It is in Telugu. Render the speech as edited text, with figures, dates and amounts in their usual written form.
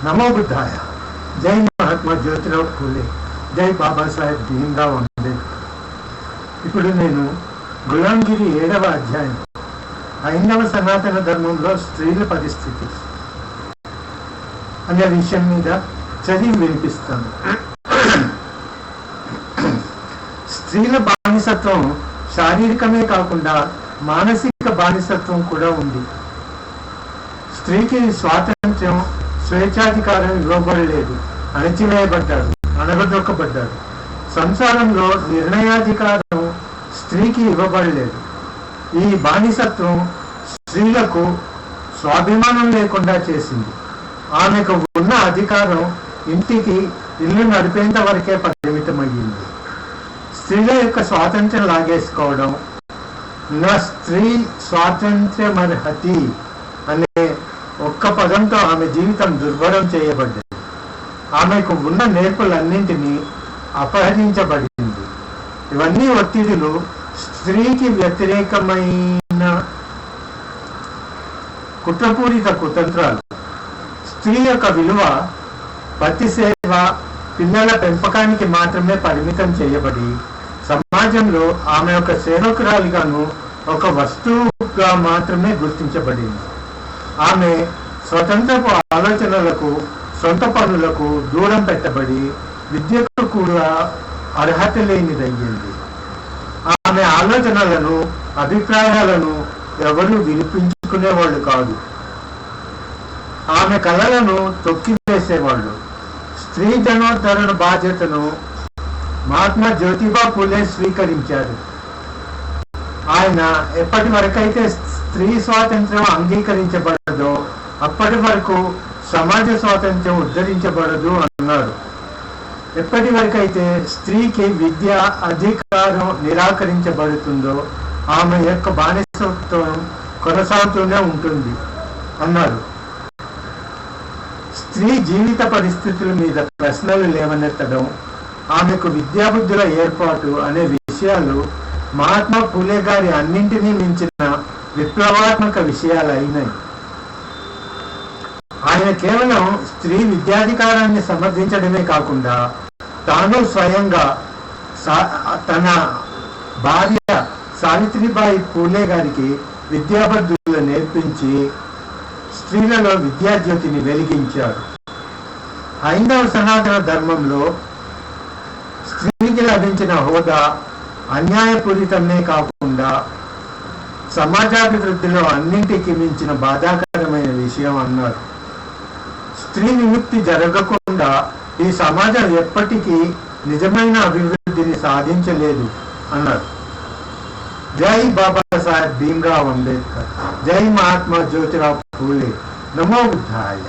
నమో బుద్ధాయ. జై మహాత్మా జ్యోతిరావు ఫూలే. జై బాబాసాహెబ్ భీమ్రావ్ అంబేద్కర్. ఇప్పుడు నేను గులాంగిరి 7వ అధ్యాయం హైందవ సనాతన ధర్మంలో స్త్రీల పరిస్థితి అనే విషయం మీద చదివి వినిపిస్తాను. స్త్రీల బానిసత్వం శారీరకమే కాకుండా మానసిక బానిసత్వం కూడా ఉంది. స్త్రీకి స్వాతంత్ర్యం, స్వేచ్ఛాధికారం ఇవ్వబడలేదు. అణచివేయబడ్డాడు, అణగదొక్కబడ్డాడు. సంసారంలో నిర్ణయాధికారం స్త్రీకి ఇవ్వబడలేదు. ఈ బానిసత్వం స్త్రీలకు స్వాభిమానం లేకుండా చేసింది. ఆమెకు ఉన్న అధికారం ఇంటికి ఇల్లు నడిపేంత వరకే పరిమితమయ్యింది. స్త్రీల యొక్క స్వాతంత్ర్యం లాగేసుకోవడం, నా స్త్రీ స్వాతంత్ర్యమర్హతి అనే ఒక్క పదంతో ఆమె జీవితం దుర్భరం చేయబడ్డది. ఆమెకు ఉన్న నేర్పులన్నింటినీ అపహరించబడింది. ఇవన్నీ ఒత్తిడులు స్త్రీకి వ్యతిరేకమైన కుట్రపూరిత కుతంత్రాలు. స్త్రీ యొక్క విలువ పతి సేవ, పిల్లల పెంపకానికి మాత్రమే పరిమితం చేయబడి సమాజంలో ఆమె ఒక సేవకురాలిగాను, ఒక వస్తువుగా మాత్రమే గుర్తించబడింది. ఆమె స్వతంత్రపు ఆలోచనలకు, సొంత పనులకు దూరం పెట్టబడి విద్యకు కూడా అర్హత లేనిదయ్యింది. ఆమె ఆలోచనలను, అభిప్రాయాలను ఎవరూ వినిపించుకునేవాళ్ళు కాదు. ఆమె కళలను తొక్కివేసేవాళ్ళు. స్త్రీ జనోద్ధరణ బాధ్యతను మహాత్మా జ్యోతిబా ఫూలే స్వీకరించారు. ఆయన ఎప్పటి వరకైతే స్త్రీ స్వాతంత్ర్యం అంగీకరించబడదో అప్పటి వరకు సమాజ స్వాతంత్ర్యం ఉద్ధరించబడదు అన్నారు. ఎప్పటి వరకైతే స్త్రీకి విద్య, అధికారం నిరాకరించబడుతుందో ఆమె యొక్క బానిసత్వం కొనసాగుతూనే ఉంటుంది అన్నారు. స్త్రీ జీవిత పరిస్థితుల మీద ప్రశ్నలు లేవనెత్తడం, ఆమెకు విద్యాబుద్ధుల ఏర్పాటు అనే విషయాలు మహాత్మా ఫూలే గారి అన్నింటినీ మించిన విప్లవాత్మక విషయాలు అయినాయి. ఆయన కేవలం స్త్రీ విద్యాధికారాన్ని సమర్థించడమే కాకుండా తాను స్వయంగా తన భార్య సావిత్రిబాయి ఫూలే గారికి విద్యాబుద్ధులు నేర్పించి స్త్రీలలో విద్యాజ్యోతిని వెలిగించారు. హైందవ సనాతన ధర్మంలో స్త్రీకి లభించిన హోదా అన్యాయపూరితమే కాకుండా సమాజాభివృద్ధిలో అన్నింటికి మించిన బాధాకరమైన విషయం అన్నారు. స్త్రీ విముక్తి జరగకుండా ఈ సమాజం ఎప్పటికీ నిజమైన అభివృద్ధిని సాధించలేదు అన్నారు. జై బాబాసాహెబ్ భీమ్రావ్ అంబేద్కర్. జై మహాత్మా జ్యోతిరావు ఫూలే. నమో బుద్ధాయ.